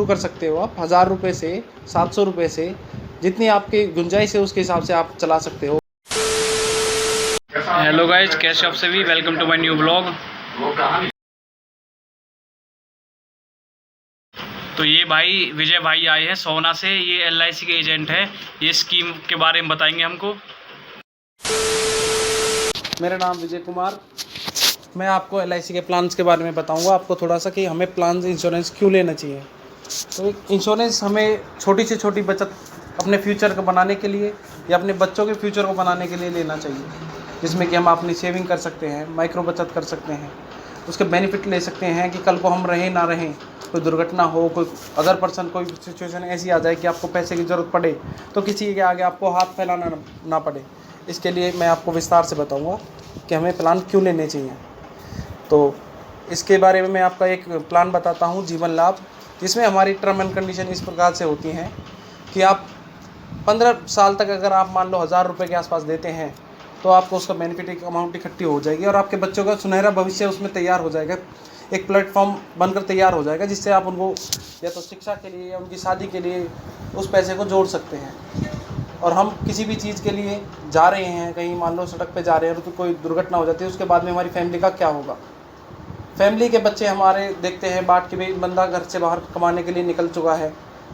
शुरू कर सकते हो आप 1000 रुपये से, 700 रुपये से, जितनी आपकी गुंजाइश है उसके हिसाब से आप चला सकते हो। हेलो गाइज, कैसे आप सभी, welcome to my new blog. तो ये भाई विजय भाई आए हैं सोना से, ये LIC के एजेंट है। ये स्कीम के बारे में बताएंगे हमको। मेरा नाम विजय कुमार, मैं आपको LIC के प्लान्स के बारे में बताऊंगा आपको थोड़ा सा कि हमें प्लान इंश्योरेंस क्यों लेना चाहिए। तो एक इंश्योरेंस हमें छोटी से छोटी बचत अपने फ्यूचर को बनाने के लिए या अपने बच्चों के फ्यूचर को बनाने के लिए लेना चाहिए, जिसमें कि हम अपनी सेविंग कर सकते हैं, माइक्रो बचत कर सकते हैं, उसके बेनिफिट ले सकते हैं कि कल को हम रहें ना रहें, कोई दुर्घटना हो, कोई अदर पर्सन, कोई सिचुएशन ऐसी आ जाए कि आपको पैसे की ज़रूरत पड़े तो किसी के आगे आपको हाथ फैलाना ना पड़े। इसके लिए मैं आपको विस्तार से बताऊंगा कि हमें प्लान क्यों लेने चाहिए। तो इसके बारे में मैं आपका एक प्लान बताता हूँ, जीवन लाभ, जिसमें हमारी टर्म एंड कंडीशन इस प्रकार से होती हैं कि आप 15 साल तक अगर आप मान लो 1000 रुपये के आसपास देते हैं तो आपको उसका बेनिफिट एक अमाउंट इकट्ठी हो जाएगी और आपके बच्चों का सुनहरा भविष्य उसमें तैयार हो जाएगा, एक प्लेटफॉर्म बनकर तैयार हो जाएगा, जिससे आप उनको या तो शिक्षा के लिए या उनकी शादी के लिए उस पैसे को जोड़ सकते हैं। और हम किसी भी चीज़ के लिए जा रहे हैं, कहीं मान लो सड़क पे जा रहे हैं तो कोई दुर्घटना हो जाती है, उसके बाद में हमारी फैमिली का क्या होगा। फैमिली के बच्चे हमारे देखते हैं बाट के भी बंदा घर से बाहर कमाने के लिए निकल चुका है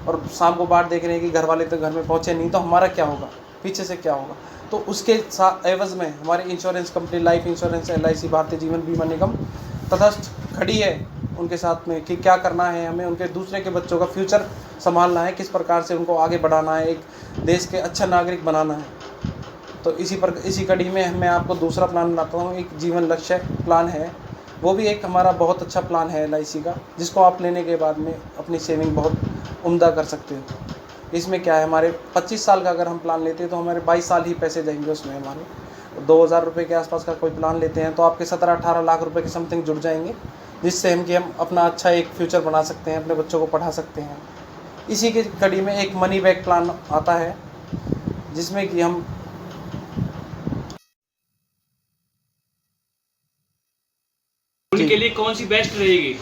और शाम को बाट देख रहे हैं कि घर वाले तो घर में पहुँचे नहीं, तो हमारा क्या होगा, पीछे से क्या होगा। तो उसके साथ एवज़ में हमारी insurance company life insurance LIC Bharatiya Jeevan बीमा निगम तटस्थ खड़ी है उनके साथ में कि क्या करना है, हमें उनके दूसरे के बच्चों का फ्यूचर संभालना है, किस प्रकार से उनको आगे बढ़ाना है, एक देश के अच्छा नागरिक बनाना है। तो इसी कड़ी में मैं आपको दूसरा प्लान बनाता हूँ, एक जीवन लक्ष्य प्लान है, वो भी एक हमारा बहुत अच्छा प्लान है LIC का, जिसको आप लेने के बाद में अपनी सेविंग बहुत उम्दा कर सकते हो। इसमें क्या है, हमारे 25 साल का अगर हम प्लान लेते हैं तो हमारे 22 साल ही पैसे जाएंगे उसमें हमारे। 2000 रुपये के आसपास का कोई प्लान लेते हैं तो आपके 17-18 लाख रुपए के समथिंग जुड़ जाएंगे, जिससे हम अपना अच्छा एक फ्यूचर बना सकते हैं, अपने बच्चों को पढ़ा सकते हैं। इसी की कड़ी में एक मनी बैक प्लान आता है, जिसमें कि हम उनके लिए कौन सी बेस्ट रहेगी?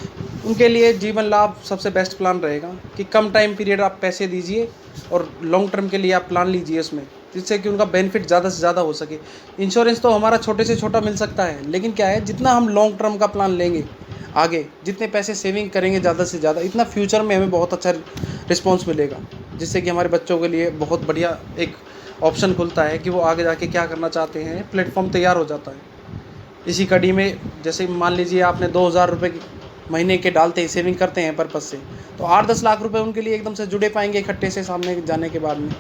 उनके लिए जीवन लाभ सबसे बेस्ट प्लान रहेगा कि कम टाइम पीरियड आप पैसे दीजिए और लॉन्ग टर्म के लिए आप प्लान लीजिए उसमें, जिससे कि उनका बेनिफिट ज़्यादा से ज़्यादा हो सके। इंश्योरेंस तो हमारा छोटे से छोटा मिल सकता है, लेकिन क्या है, जितना हम लॉन्ग टर्म का प्लान लेंगे आगे, जितने पैसे सेविंग करेंगे ज़्यादा से ज़्यादा, इतना फ्यूचर में हमें बहुत अच्छा रिस्पॉन्स मिलेगा, जिससे कि हमारे बच्चों के लिए बहुत बढ़िया एक ऑप्शन खुलता है कि वो आगे जाके क्या करना चाहते हैं, प्लेटफॉर्म तैयार हो जाता है। इसी कड़ी में जैसे मान लीजिए आपने 2000 रुपये महीने के डालते हैं, सेविंग करते हैं पर्पज़ से, तो 8-10 लाख रुपए उनके लिए एकदम से जुड़े पाएंगे इकट्ठे से सामने जाने के बाद में।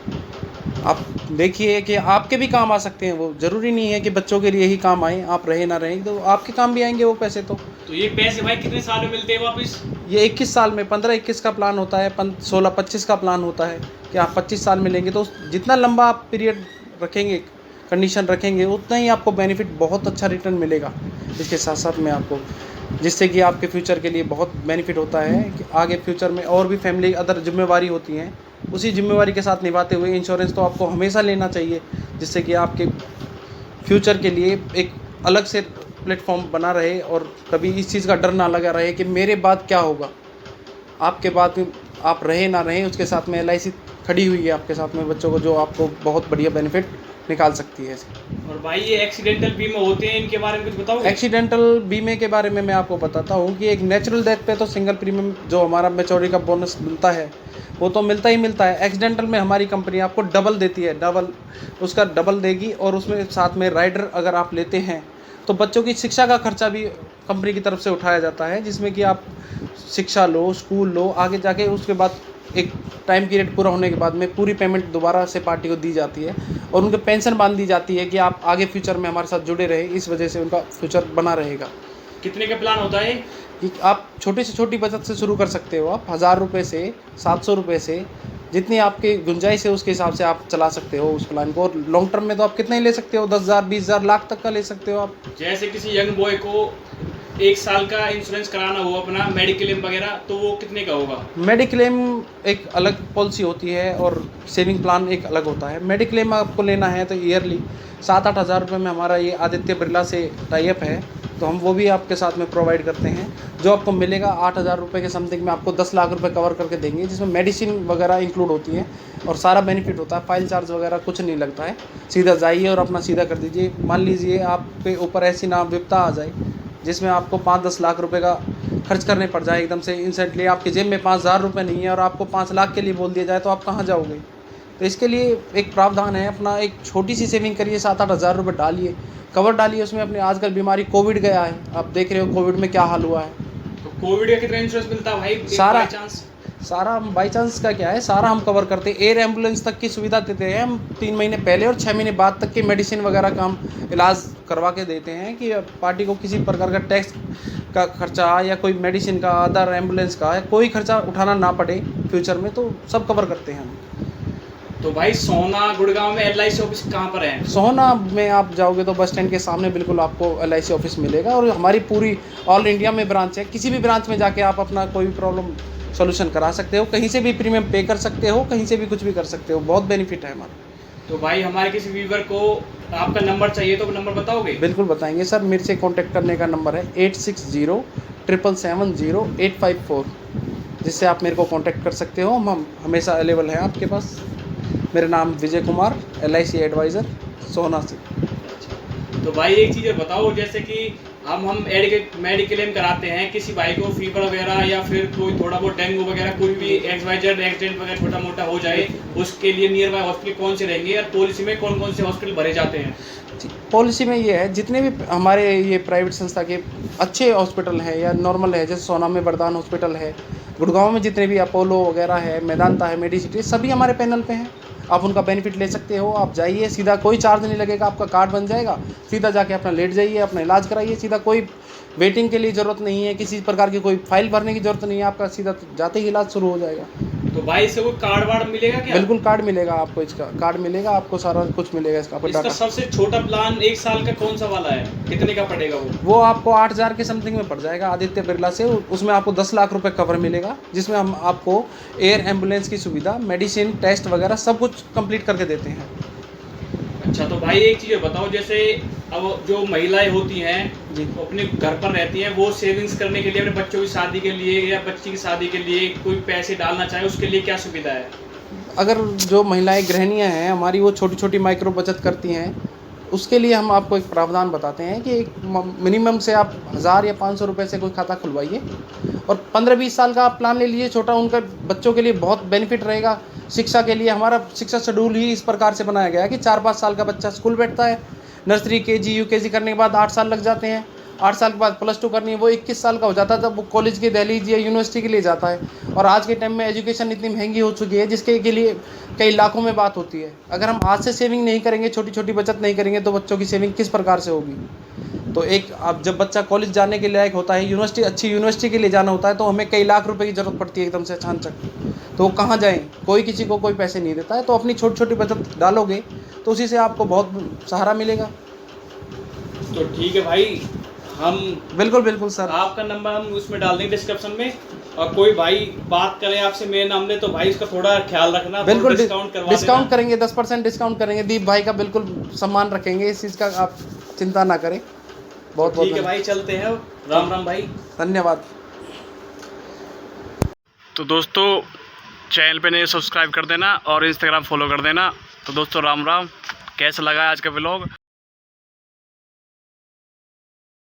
आप देखिए कि आपके भी काम आ सकते हैं, वो ज़रूरी नहीं है कि बच्चों के लिए ही काम आए, आप रहे ना रहें तो आपके काम भी आएंगे वो पैसे। तो ये पैसे भाई कितने साल में मिलते हैं वापस? ये 21 साल में, 15-21 का प्लान होता है, 16-25 का प्लान होता है कि आप 25 साल में लेंगे तो जितना लंबा आप पीरियड रखेंगे, कंडीशन रखेंगे, उतना ही आपको बेनिफिट बहुत अच्छा रिटर्न मिलेगा। इसके साथ साथ में आपको, जिससे कि आपके फ्यूचर के लिए बहुत बेनिफिट होता है कि आगे फ्यूचर में और भी फैमिली अदर जिम्मेवारी होती हैं, उसी जिम्मेवारी के साथ निभाते हुए इंश्योरेंस तो आपको हमेशा लेना चाहिए, जिससे कि आपके फ्यूचर के लिए एक अलग से प्लेटफॉर्म बना रहे और कभी इस चीज़ का डर ना लगा रहे कि मेरे बाद क्या होगा। आपके बाद आप रहे ना रहें, उसके साथ में LIC खड़ी हुई है आपके साथ में बच्चों को, जो आपको बहुत बढ़िया बेनिफिट निकाल सकती है। और भाई ये एक्सीडेंटल बीमा होते हैं, इनके बारे में कुछ बताओ। एक्सीडेंटल बीमे के बारे में मैं आपको बताता हूँ कि एक नेचुरल डेथ पे तो सिंगल प्रीमियम जो हमारा मैच्योरिटी का बोनस मिलता है वो तो मिलता ही मिलता है। एक्सीडेंटल में हमारी कंपनी आपको डबल देती है, उसका डबल देगी, और उसमें साथ में राइडर अगर आप लेते हैं तो बच्चों की शिक्षा का खर्चा भी कंपनी की तरफ से उठाया जाता है, जिसमें कि आप शिक्षा लो, स्कूल लो, आगे जाके उसके बाद एक टाइम पीरियड पूरा होने के बाद में पूरी पेमेंट दोबारा से पार्टी को दी जाती है और उनको पेंशन बांध दी जाती है कि आप आगे फ्यूचर में हमारे साथ जुड़े रहे, इस वजह से उनका फ्यूचर बना रहेगा। कितने का प्लान होता है? कि आप छोटी से छोटी बचत से शुरू कर सकते हो, आप 1000 रुपये से, 700 रुपये से, जितनी आपकी गुंजाइश है उसके हिसाब से आप चला सकते हो उस प्लान को। और लॉन्ग टर्म में तो आप कितना ही ले सकते हो, 10,000, 20,000, लाख तक का ले सकते हो आप। जैसे किसी यंग बॉय को 1 साल का इंश्योरेंस कराना हो अपना, मेडिक्लेम वगैरह, तो वो कितने का होगा? मेडिक्लेम एक अलग पॉलिसी होती है और सेविंग प्लान एक अलग होता है। मेडिक्लेम आपको लेना है तो ईयरली 7-8 हज़ार रुपये में हमारा ये आदित्य बिरला से टाई अप है, तो हम वो भी आपके साथ में प्रोवाइड करते हैं, जो आपको मिलेगा 8,000 रुपये के समथिंग में आपको 10 लाख रुपए कवर करके देंगे, जिसमें मेडिसिन वगैरह इंक्लूड होती है और सारा बेनिफिट होता है। फाइल चार्ज वगैरह कुछ नहीं लगता है, सीधा जाइए और अपना सीधा कर दीजिए। मान लीजिए आप पे ऊपर ऐसी ना विपदा आ जाए जिसमें आपको 5-10 लाख रुपए का खर्च करने पड़ जाए एकदम से इंस्टेंटली, आपके जेब में 5,000 रुपये नहीं है और आपको 5 लाख के लिए बोल दिया जाए, तो आप कहाँ जाओगे। तो इसके लिए एक प्रावधान है अपना, एक छोटी सी सेविंग करिए, 7-8 हज़ार रुपये डालिए, कवर डालिए उसमें अपने। आजकल बीमारी कोविड गया है, आप देख रहे हो कोविड में क्या हाल हुआ है। तो कोविड का कितना इंश्योरेंस मिलता है भाई? सारा बाई चांस का क्या है, सारा हम कवर करते हैं। एयर एम्बुलेंस तक की सुविधा देते हैं हम 3 महीने पहले और 6 महीने बाद तक की मेडिसिन वगैरह का हम इलाज करवा के देते हैं, कि पार्टी को किसी प्रकार का टैक्स का खर्चा या कोई मेडिसिन का, अदर एम्बुलेंस का कोई खर्चा उठाना ना पड़े फ्यूचर में, तो सब कवर करते हैं हम। तो भाई सोहना गुड़गांव में LIC ऑफिस कहाँ पर है? सोहना में आप जाओगे तो बस स्टैंड के सामने बिल्कुल आपको LIC ऑफिस मिलेगा, और हमारी पूरी ऑल इंडिया में ब्रांच है। किसी भी ब्रांच में जाके आप अपना कोई भी प्रॉब्लम सॉल्यूशन करा सकते हो, कहीं से भी प्रीमियम पे कर सकते हो, कहीं से भी कुछ भी कर सकते हो, बहुत बेनिफिट है हमारा। तो भाई हमारे किसी व्यूवर को आपका नंबर चाहिए तो नंबर बताओगे? बिल्कुल बताएंगे सर, मेरे से कॉन्टैक्ट करने का नंबर है 8607708554, जिससे आप मेरे को कॉन्टैक्ट कर सकते हो। हम हमेशा अवेलेबल हैं आपके पास। मेरा नाम विजय कुमार, LIC एडवाइज़र, सोहना से। तो भाई एक चीज़ और बताओ, जैसे कि हम मेडिक्लेम कराते हैं, किसी भाई को फीवर वगैरह या फिर कोई थोड़ा बहुत डेंगू वगैरह कोई भी XYZ एक्सीडेंट वगैरह छोटा मोटा हो जाए, उसके लिए नियर बाय हॉस्पिटल कौन से रहेंगे और पॉलिसी में कौन कौन से हॉस्पिटल भरे जाते हैं? पॉलिसी में ये है, जितने भी हमारे ये प्राइवेट संस्था के अच्छे हॉस्पिटल हैं या नॉर्मल है, जैसे सोहना में वरदान हॉस्पिटल है, गुड़गांव में जितने भी अपोलो वगैरह है, मेदांता है, मेडिसिटी, सभी हमारे पैनल पे हैं। आप उनका बेनिफिट ले सकते हो। आप जाइए, सीधा कोई चार्ज नहीं लगेगा, आपका कार्ड बन जाएगा, सीधा जाके अपना लेट जाइए, अपना इलाज कराइए, सीधा कोई वेटिंग के लिए ज़रूरत नहीं है, किसी प्रकार की कोई फाइल भरने की ज़रूरत नहीं है, आपका सीधा जाते ही इलाज शुरू हो जाएगा। तो भाई इससे कोई कार्ड वार्ड मिलेगा क्या? बिल्कुल कार्ड मिलेगा आपको, इसका कार्ड मिलेगा आपको, सारा कुछ मिलेगा इसका। इसका सबसे छोटा प्लान 1 साल का कौन सा वाला है, कितने का पड़ेगा वो आपको 8,000 के समथिंग में पड़ जाएगा आदित्य बिरला से। उसमें आपको 10 लाख रुपए कवर मिलेगा, जिसमें हम आपको एयर एम्बुलेंस की सुविधा, मेडिसिन, टेस्ट वगैरह सब कुछ कंप्लीट करके देते हैं। अच्छा, तो भाई एक चीज़ बताओ, जैसे अब जो महिलाएं होती हैं जी, अपने घर पर रहती हैं, वो सेविंग्स करने के लिए अपने बच्चों की शादी के लिए या बच्ची की शादी के लिए कोई पैसे डालना चाहे, उसके लिए क्या सुविधा है? अगर जो महिलाएं गृहिणियां हैं हमारी, वो छोटी छोटी माइक्रो बचत करती हैं, उसके लिए हम आपको एक प्रावधान बताते हैं कि एक मिनिमम से आप 1,000 या 500 रुपये से कोई खाता खुलवाइए और 15-20 साल का आप प्लान ले लीजिए छोटा, उनका बच्चों के लिए बहुत बेनिफिट रहेगा। शिक्षा के लिए हमारा शिक्षा शेड्यूल ही इस प्रकार से बनाया गया है कि 4-5 साल का बच्चा स्कूल बैठता है, नर्सरी, KG, UKG करने के बाद 8 साल लग जाते हैं, 8 साल के बाद +2 करनी है, वो 21 साल का हो जाता है, तब वो कॉलेज के, दहलीज या यूनिवर्सिटी के लिए जाता है। और आज के टाइम में एजुकेशन इतनी महंगी हो चुकी है, जिसके के लिए कई लाखों में बात होती है। अगर हम आज से सेविंग नहीं करेंगे, छोटी छोटी बचत नहीं करेंगे, तो बच्चों की सेविंग किस प्रकार से होगी। तो एक, अब जब बच्चा कॉलेज जाने के लायक होता है, यूनिवर्सिटी, अच्छी यूनिवर्सिटी के लिए जाना होता है, तो हमें कई लाख रुपए की ज़रूरत पड़ती है एकदम से अचानक। तो वो कहाँ जाएँ, कोई किसी को कोई पैसे नहीं देता है। तो अपनी छोटी छोटी बचत डालोगे तो उसी से आपको बहुत सहारा मिलेगा। तो ठीक है भाई, हम बिल्कुल सर, आपका नंबर हम उसमें डाल देंगे डिस्क्रिप्शन में, और कोई भाई बात करे आपसे मेरे नाम ले तो भाई इसका थोड़ा ख्याल रखना, बिल्कुल डिस्काउंट करेंगे, 10% डिस्काउंट करेंगे। दीप भाई का बिल्कुल सम्मान रखेंगे, इस चीज़ का आप चिंता ना करें। बहुत ठीक है भाई, चलते हैं, राम राम भाई, धन्यवाद। तो दोस्तों चैनल पे नए सब्सक्राइब कर देना और इंस्टाग्राम फॉलो कर देना। तो दोस्तों राम राम, कैसा लगा आज का व्लॉग?